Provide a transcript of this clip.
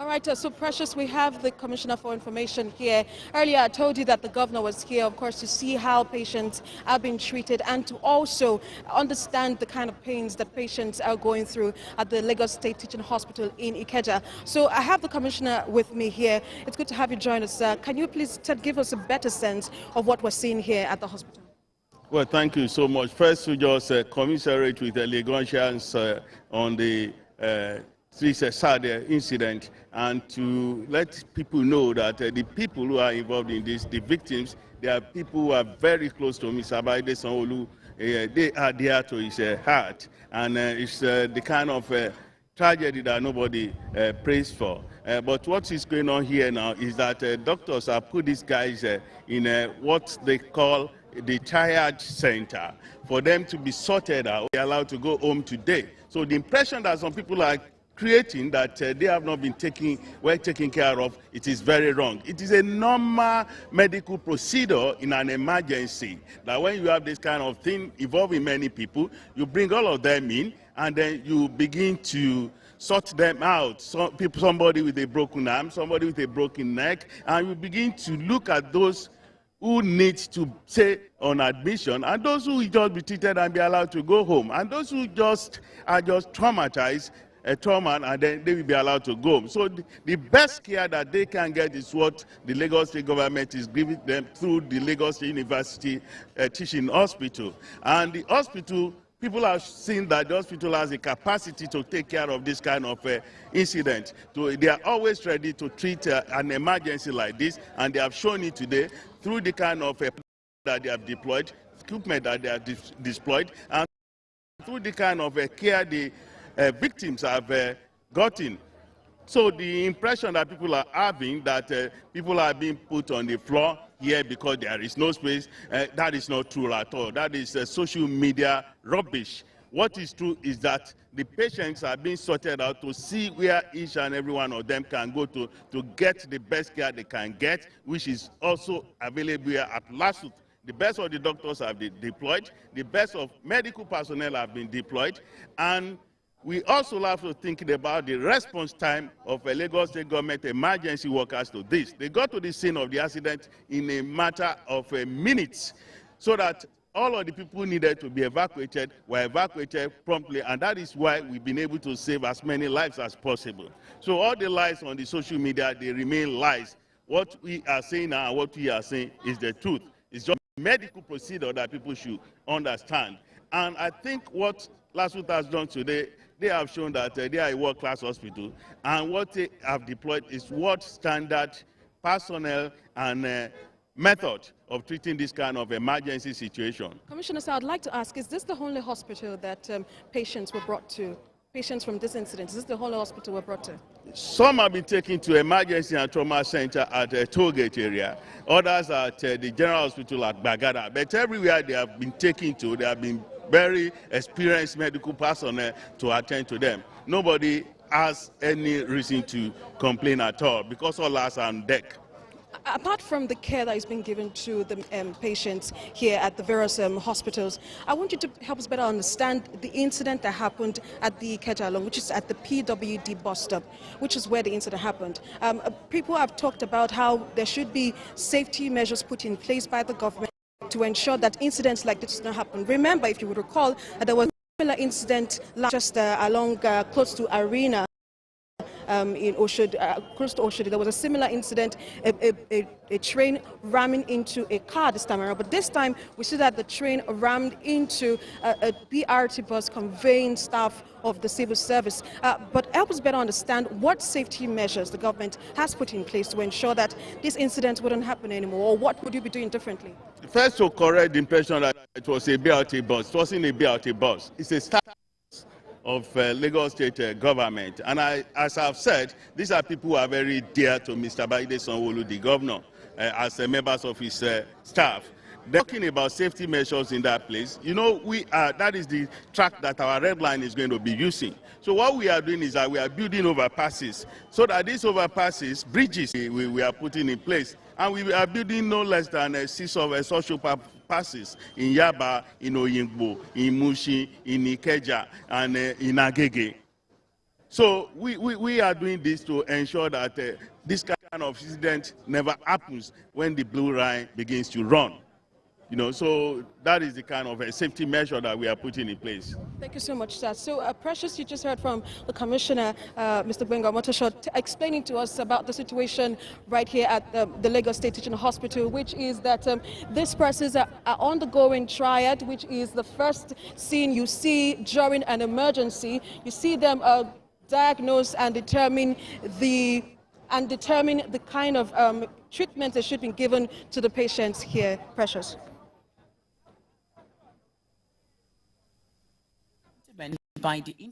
All right, so Precious, we have the Commissioner for Information here. Earlier, I told you that the governor was here, of course, to see how patients are being treated and to also understand the kind of pains that patients are going through at the Lagos State Teaching Hospital in Ikeja. So I have the Commissioner with me here. It's good to have you join us. Can you please give us a better sense of what we're seeing here at the hospital? Well, thank you so much. First, to just commiserate with the Lagosians on the this sad incident, and to let people know that the people who are involved in this, the victims, they are people who are very close to Mr. Baide Sanwo-Olu. They are dear to his heart, and it's the kind of tragedy that nobody prays for. But what is going on here now is that doctors have put these guys in what they call the triage center for them to be sorted out, be allowed to go home today. So the impression that some people are creating that they have not been taken care of, it is very wrong. It is a normal medical procedure in an emergency that when you have this kind of thing involving many people, you bring all of them in and then you begin to sort them out. Somebody with a broken arm, somebody with a broken neck, and you begin to look at those who need to stay on admission, and those who will just be treated and be allowed to go home, and those who are just traumatized, trauma, and then they will be allowed to go home. So the best care that they can get is what the Lagos State government is giving them through the Lagos State University Teaching Hospital. And the hospital, people have seen that the hospital has the capacity to take care of this kind of incident. So they are always ready to treat an emergency like this, and they have shown it today through the kind of that they have deployed, equipment that they have deployed, and through the kind of care the victims have gotten. So the impression that people are having that people are being put on the floor here because there is no space, that is not true at all. That is social media rubbish. What is true is that the patients are being sorted out to see where each and every one of them can go to get the best care they can get, which is also available here at Lasut. The best of the doctors have been deployed, the best of medical personnel have been deployed, and we also have to think about the response time of a Lagos State government emergency workers to this. They got to the scene of the accident in a matter of minutes, so that all of the people needed to be evacuated were evacuated promptly, and that is why we've been able to save as many lives as possible. So all the lies on the social media, they remain lies. What we are saying now and what we are saying is the truth. It's just a medical procedure that people should understand. And I think what Lasut has done today, they have shown that they are a world-class hospital, and what they have deployed is what standard personnel and method of treating this kind of emergency situation. Commissioner, sir, I'd like to ask, is this the only hospital that patients were brought to? Patients from this incident, is this the only hospital we're brought to? Some have been taken to emergency and trauma center at the toll gate area, others at the general hospital at Bagada, but everywhere they have been taken to, they have been very experienced medical personnel to attend to them. Nobody has any reason to complain at all because all are on deck. Apart from the care that is being given to the patients here at the various hospitals, I want you to help us better understand the incident that happened at the Ikeja, which is at the PWD bus stop, which is where the incident happened. People have talked about how there should be safety measures put in place by the government to ensure that incidents like this do not happen. Remember, if you would recall, there was a similar incident just along close to Arena. In Oshodi, close to Oshodi, there was a similar incident, a train ramming into a car this time around. But this time, we see that the train rammed into a BRT bus conveying staff of the civil service. But help us better understand what safety measures the government has put in place to ensure that this incident wouldn't happen anymore, or what would you be doing differently? First, to correct the impression that it was a BRT bus. It wasn't a BRT bus. It's a staff of Lagos State government. And as I've said, these are people who are very dear to Mr. Baide Sanwo-Olu, the governor, as members of his staff. They're talking about safety measures in that place. You know, that is the track that our red line is going to be using. So what we are doing is that we are building overpasses, so that these overpasses, bridges, we are putting in place. And we are building no less than 6 of social passes in Yaba, in Oyingbo, in Mushi, in Ikeja, and in Agege. So we are doing this to ensure that this kind of incident never happens when the blue line begins to run. So that is the kind of a safety measure that we are putting in place. Thank you so much, sir. So, Precious, you just heard from the Commissioner, Mr. Gbenga Omotoso, explaining to us about the situation right here at the Lagos State Teaching Hospital, which is that these persons are undergoing triad, which is the first scene you see during an emergency. You see them diagnose and determine the kind of treatment that should be given to the patients here. Precious. By the